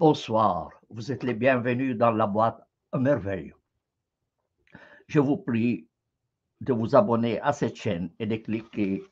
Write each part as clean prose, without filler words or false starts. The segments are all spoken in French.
Bonsoir, vous êtes les bienvenus dans la boîte à merveille. Je vous prie de vous abonner à cette chaîne et de cliquer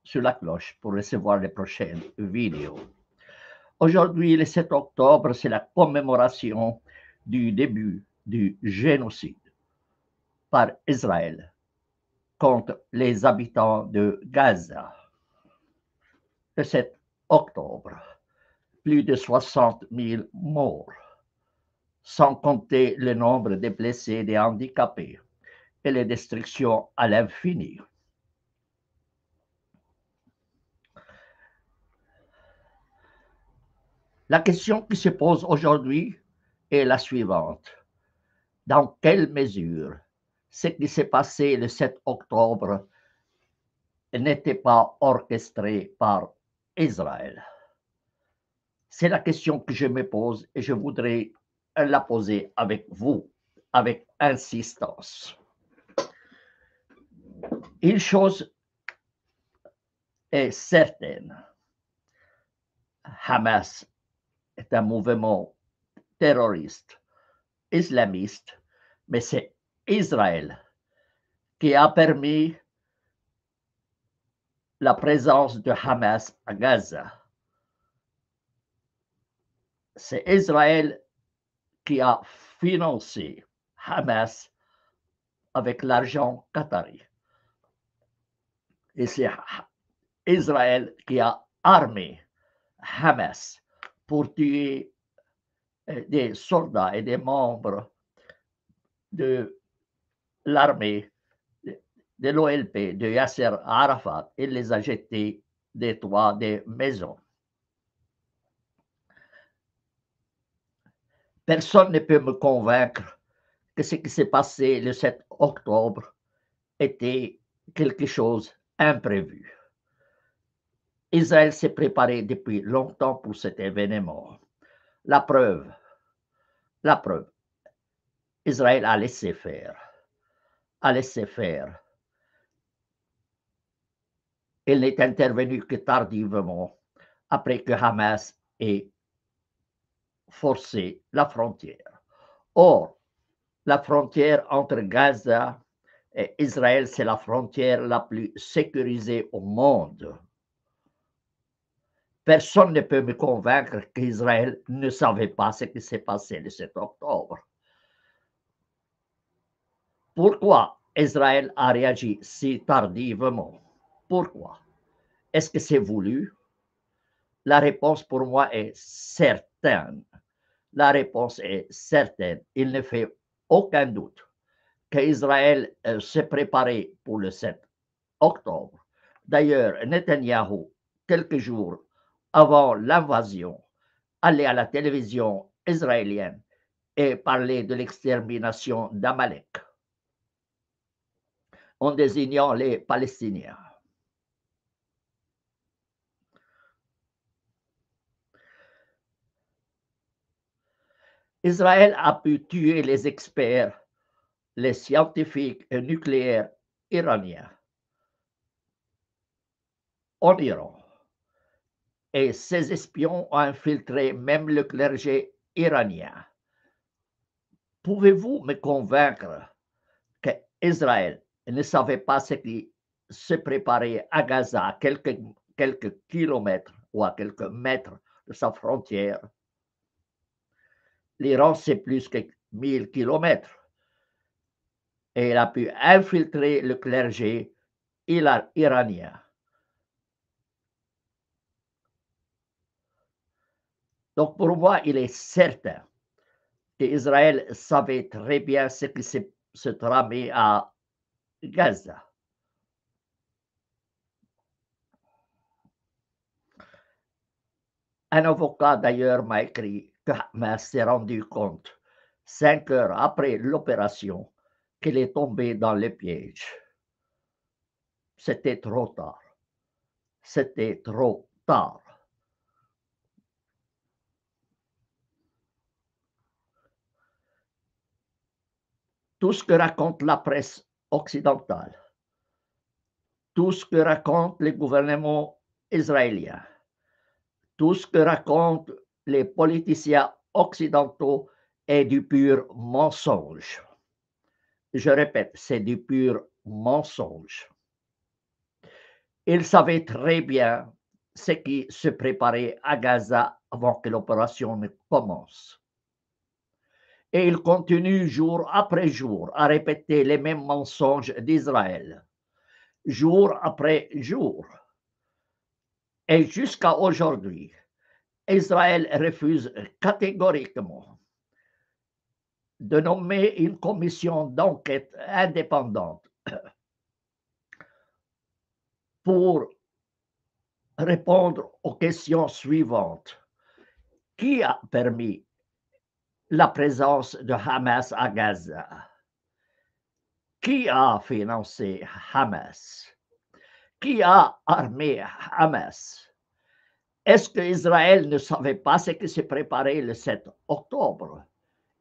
sur la cloche pour recevoir les prochaines vidéos. Aujourd'hui, le 7 octobre, c'est la commémoration du début du génocide par Israël contre les habitants de Gaza. Le 7 octobre, plus de 60 000 morts, sans compter le nombre de blessés et de handicapés, et les destructions à l'infini. La question qui se pose aujourd'hui est la suivante. Dans quelle mesure ce qui s'est passé le 7 octobre n'était pas orchestré par Israël? C'est la question que je me pose et je voudrais la poser avec vous, avec insistance. Une chose est certaine, Hamas est un mouvement terroriste, islamiste, mais c'est Israël qui a permis la présence de Hamas à Gaza. C'est Israël qui a financé Hamas avec l'argent qatari. Et c'est Israël qui a armé Hamas pour tuer des soldats et des membres de l'armée de l'OLP de Yasser Arafat et les a jetés des toits des maisons. Personne ne peut me convaincre que ce qui s'est passé le 7 octobre était quelque chose d'imprévu. Israël s'est préparé depuis longtemps pour cet événement. La preuve, Israël a laissé faire. Il n'est intervenu que tardivement, après que Hamas ait forcé la frontière. Or, la frontière entre Gaza et Israël, c'est la frontière la plus sécurisée au monde. Personne ne peut me convaincre qu'Israël ne savait pas ce qui s'est passé le 7 octobre. Pourquoi Israël a réagi si tardivement? Pourquoi? Est-ce que c'est voulu? La réponse pour moi est certaine. La réponse est certaine. Il ne fait aucun doute qu'Israël s'est préparé pour le 7 octobre. D'ailleurs, Netanyahou, quelques jours avant l'invasion, allait à la télévision israélienne et parlait de l'extermination d'Amalek en désignant les Palestiniens. Israël a pu tuer les experts, les scientifiques nucléaires iraniens en Iran. Et ces espions ont infiltré même le clergé iranien. Pouvez-vous me convaincre qu'Israël ne savait pas ce qui se préparait à Gaza, à quelques kilomètres ou à quelques mètres de sa frontière? L'Iran, c'est plus que 1000 kilomètres. Et il a pu infiltrer le clergé iranien. Donc, pour moi, il est certain qu'Israël savait très bien ce qui se tramait à Gaza. Un avocat d'ailleurs m'a écrit que Hamas s'est rendu compte 5 heures après l'opération qu'il est tombé dans le piège. C'était trop tard. C'était trop tard. Tout ce que raconte la presse occidentale, tout ce que raconte le gouvernement israélien, tout ce que racontent les politiciens occidentaux est du pur mensonge. Je répète, c'est du pur mensonge. Ils savaient très bien ce qui se préparait à Gaza avant que l'opération ne commence. Et ils continuent jour après jour à répéter les mêmes mensonges d'Israël, jour après jour. Et jusqu'à aujourd'hui, Israël refuse catégoriquement de nommer une commission d'enquête indépendante pour répondre aux questions suivantes. Qui a permis la présence de Hamas à Gaza? Qui a financé Hamas? Qui a armé Hamas? Est-ce qu'Israël ne savait pas ce qui s'est préparé le 7 octobre?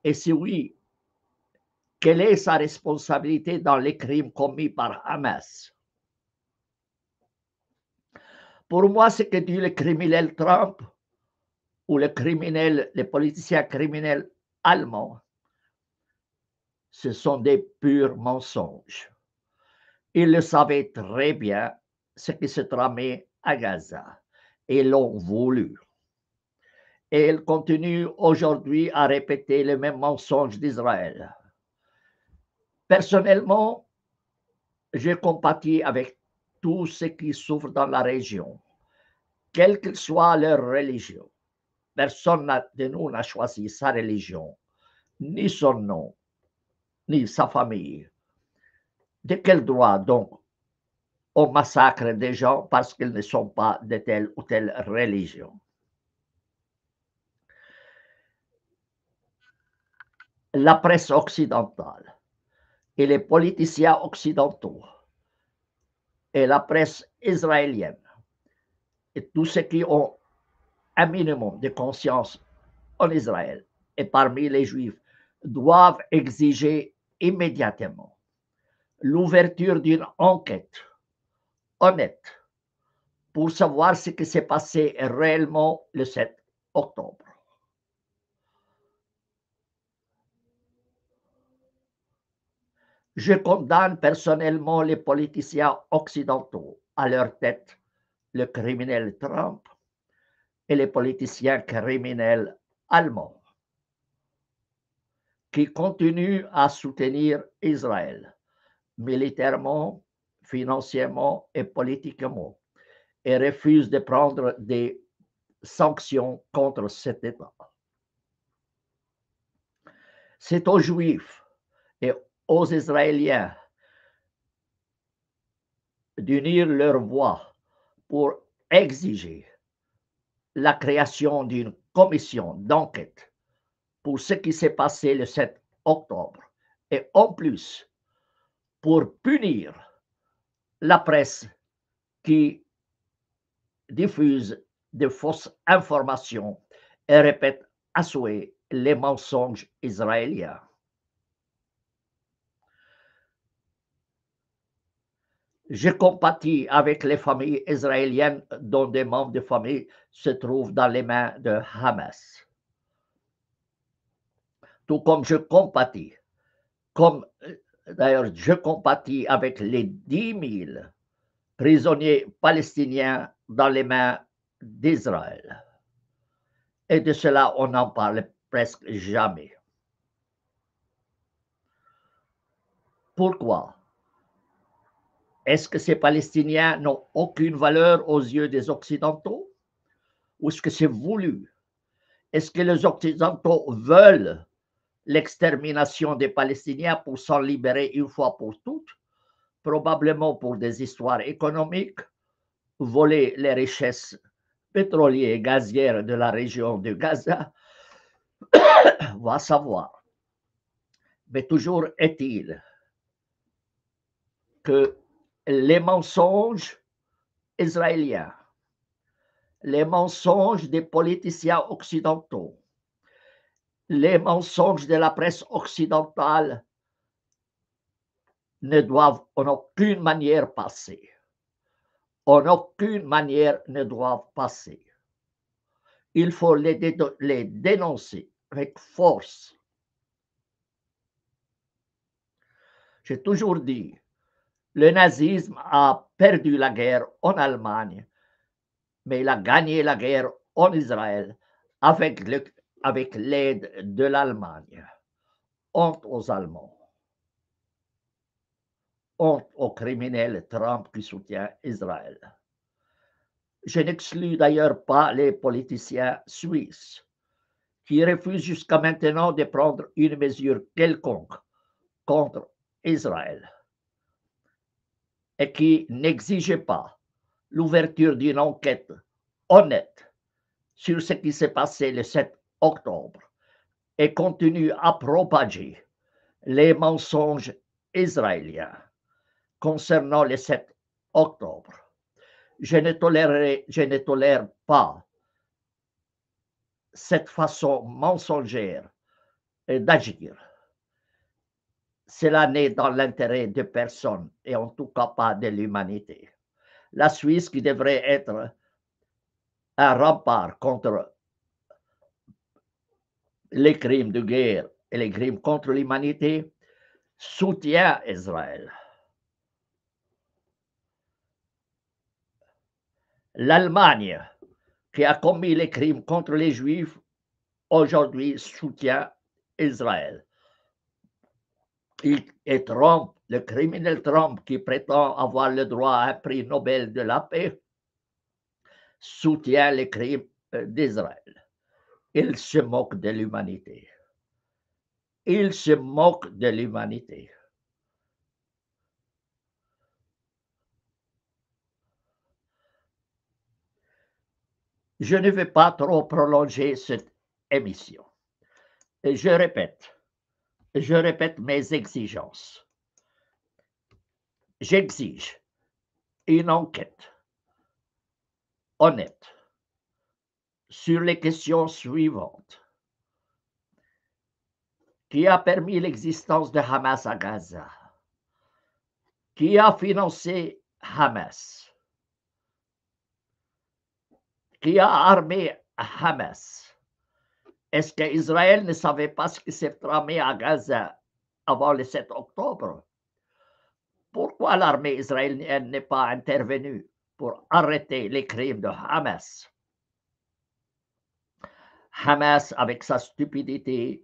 Et si oui, quelle est sa responsabilité dans les crimes commis par Hamas? Pour moi, ce que dit le criminel Trump ou les politiciens criminels allemands, ce sont des purs mensonges. Ils le savaient très bien ce qui se tramait à Gaza et l'ont voulu. Et ils continuent aujourd'hui à répéter les mêmes mensonges d'Israël. Personnellement, je compatis avec tous ceux qui souffrent dans la région, quelle que soit leur religion. Personne de nous n'a choisi sa religion, ni son nom, ni sa famille. De quel droit donc on massacre des gens parce qu'ils ne sont pas de telle ou telle religion? La presse occidentale et les politiciens occidentaux et la presse israélienne et tous ceux qui ont un minimum de conscience en Israël et parmi les Juifs doivent exiger immédiatement l'ouverture d'une enquête honnête pour savoir ce qui s'est passé réellement le 7 octobre. Je condamne personnellement les politiciens occidentaux, à leur tête le criminel Trump et les politiciens criminels allemands qui continuent à soutenir Israël militairement, financièrement et politiquement et refusent de prendre des sanctions contre cet État. C'est aux Juifs et aux Israéliens d'unir leurs voix pour exiger la création d'une commission d'enquête pour ce qui s'est passé le 7 octobre et en plus pour punir la presse qui diffuse de fausses informations et répète à souhait les mensonges israéliens. Je compatis avec les familles israéliennes dont des membres de famille se trouvent dans les mains de Hamas. Tout comme je compatis, d'ailleurs je compatis avec les 10 000 prisonniers palestiniens dans les mains d'Israël. Et de cela, on n'en parle presque jamais. Pourquoi? Est-ce que ces Palestiniens n'ont aucune valeur aux yeux des Occidentaux? Ou est-ce que c'est voulu? Est-ce que les Occidentaux veulent l'extermination des Palestiniens pour s'en libérer une fois pour toutes? Probablement pour des histoires économiques, voler les richesses pétrolières et gazières de la région de Gaza, va savoir. Mais toujours est-il que les mensonges israéliens, les mensonges des politiciens occidentaux, les mensonges de la presse occidentale ne doivent en aucune manière passer. En aucune manière ne doivent passer. Il faut les dénoncer avec force. J'ai toujours dit, le nazisme a perdu la guerre en Allemagne, mais il a gagné la guerre en Israël avec l'aide de l'Allemagne. Honte aux Allemands. Honte aux criminels Trump qui soutient Israël. Je n'exclus d'ailleurs pas les politiciens suisses qui refusent jusqu'à maintenant de prendre une mesure quelconque contre Israël et qui n'exigeaient pas l'ouverture d'une enquête honnête sur ce qui s'est passé le 7 octobre et continuent à propager les mensonges israéliens concernant le 7 octobre. Je ne tolère pas cette façon mensongère d'agir. Cela n'est dans l'intérêt de personne et en tout cas pas de l'humanité. La Suisse, qui devrait être un rempart contre les crimes de guerre et les crimes contre l'humanité, soutient Israël. L'Allemagne, qui a commis les crimes contre les Juifs, aujourd'hui soutient Israël. Et Trump, le criminel Trump, qui prétend avoir le droit à un prix Nobel de la paix, soutient les crimes d'Israël. Il se moque de l'humanité. Il se moque de l'humanité. Je ne vais pas trop prolonger cette émission. Et je répète mes exigences. J'exige une enquête honnête sur les questions suivantes. Qui a permis l'existence de Hamas à Gaza? Qui a financé Hamas? Qui a armé Hamas? Est-ce qu'Israël ne savait pas ce qui s'est tramé à Gaza avant le 7 octobre? Pourquoi l'armée israélienne n'est pas intervenue pour arrêter les crimes de Hamas? Hamas, avec sa stupidité,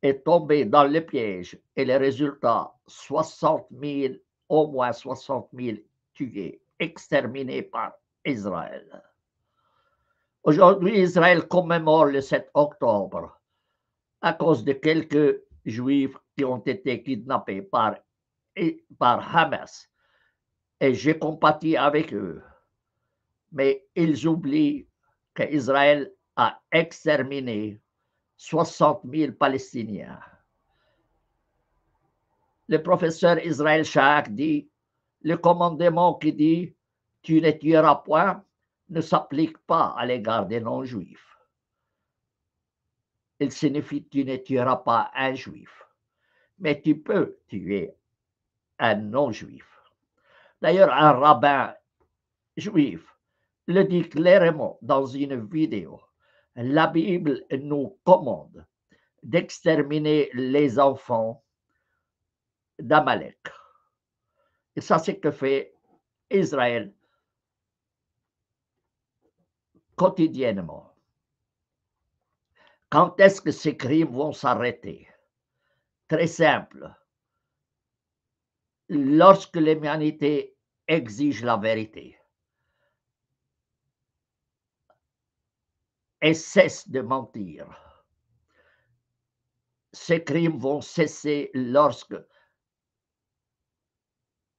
est tombé dans le piège et le résultat, 60 000, au moins 60 000 tués, exterminés par Israël. Aujourd'hui, Israël commémore le 7 octobre à cause de quelques juifs qui ont été kidnappés par Hamas. Et j'ai compati avec eux. Mais ils oublient qu'Israël a exterminé 60 000 Palestiniens. Le professeur Israël Shaak dit, le commandement qui dit « tu ne tueras point » ne s'applique pas à l'égard des non-juifs. Il signifie « tu ne tueras pas un juif », mais tu peux tuer un non-juif. D'ailleurs, un rabbin juif le dit clairement dans une vidéo. La Bible nous commande d'exterminer les enfants d'Amalek. Et ça, c'est ce que fait Israël quotidiennement. Quand est-ce que ces crimes vont s'arrêter? Très simple. Lorsque l'humanité exige la vérité et cesse de mentir. Ces crimes vont cesser lorsque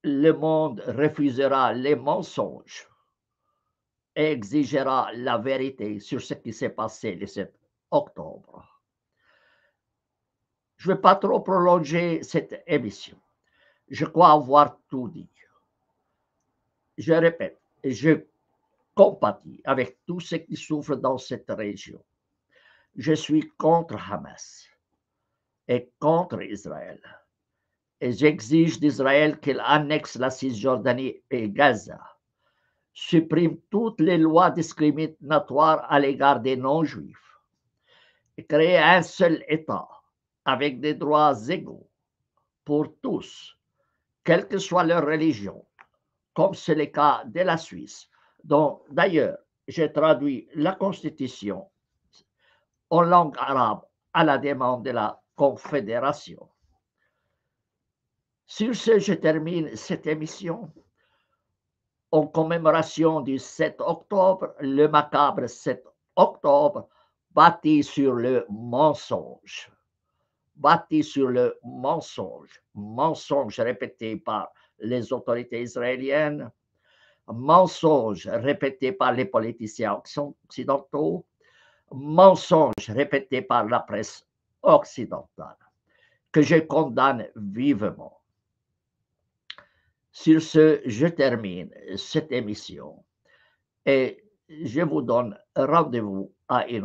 le monde refusera les mensonges et exigera la vérité sur ce qui s'est passé le 7 octobre. Je ne vais pas trop prolonger cette émission. Je crois avoir tout dit. Je répète, je compatis avec tous ceux qui souffrent dans cette région. Je suis contre Hamas et contre Israël. Et j'exige d'Israël qu'il annexe la Cisjordanie et Gaza, supprime toutes les lois discriminatoires à l'égard des non-juifs créer un seul État avec des droits égaux pour tous, quelle que soit leur religion, comme c'est le cas de la Suisse, dont d'ailleurs j'ai traduit la Constitution en langue arabe à la demande de la Confédération. Sur ce, je termine cette émission en commémoration du 7 octobre, le macabre 7 octobre, bâti sur le mensonge. Bâti sur le mensonge. Mensonge répété par les autorités israéliennes, mensonge répété par les politiciens occidentaux, mensonge répété par la presse occidentale, que je condamne vivement. Sur ce, je termine cette émission et je vous donne rendez-vous à une